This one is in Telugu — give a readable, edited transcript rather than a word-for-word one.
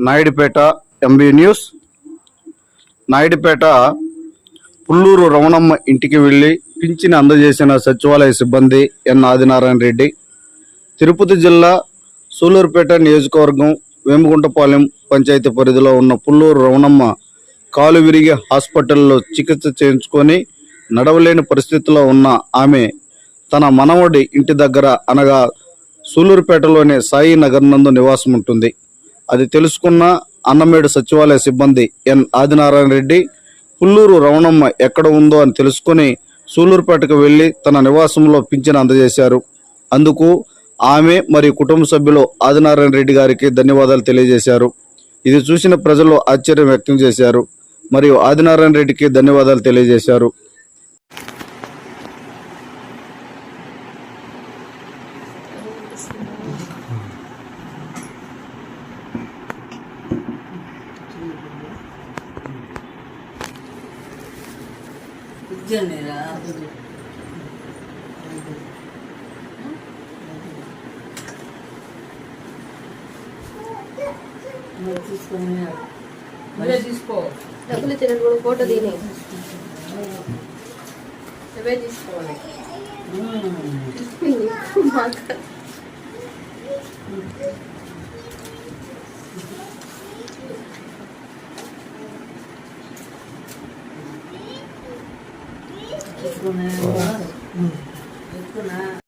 Naidupeta MB news. నాయుడుపేట పుల్లూరు రమణమ్మ ఇంటికి వెళ్లి పింఛను అందజేసిన సచివాలయ సిబ్బంది ఎన్ ఆదినారాయణ రెడ్డి. తిరుపతి జిల్లా సూలూరుపేట నియోజకవర్గం వేముగుంటపాలెం పంచాయతీ పరిధిలో ఉన్న పుల్లూరు రమణమ్మ కాలు విరిగి హాస్పిటల్లో చికిత్స చేయించుకొని నడవలేని పరిస్థితిలో ఉన్న ఆమె తన మనవడి ఇంటి దగ్గర అనగా సూలూరుపేటలోని సాయి నగర్ నందు నివాసం ఉంటుంది. అది తెలుసుకున్న అన్నమేడు సచివాలయ సిబ్బంది ఎన్ ఆదినారాయణ రెడ్డి పుల్లూరు రమణమ్మ ఎక్కడ ఉందో అని తెలుసుకొని సూలూరుపేటకు వెళ్లి తన నివాసంలో పింఛను అందజేశారు. అందుకు ఆమె మరియు కుటుంబ సభ్యులు ఆదినారాయణ రెడ్డి గారికి ధన్యవాదాలు తెలియజేశారు. ఇది చూసిన ప్రజలు ఆశ్చర్యం వ్యక్తం చేశారు మరియు ఆదినారాయణ రెడ్డికి ధన్యవాదాలు తెలియజేశారు. తీసుకో డబ్బులు ఇచ్చినట్టు కూడా ఫోటో తీని అవే తీసుకోవాలి. తీసుకునే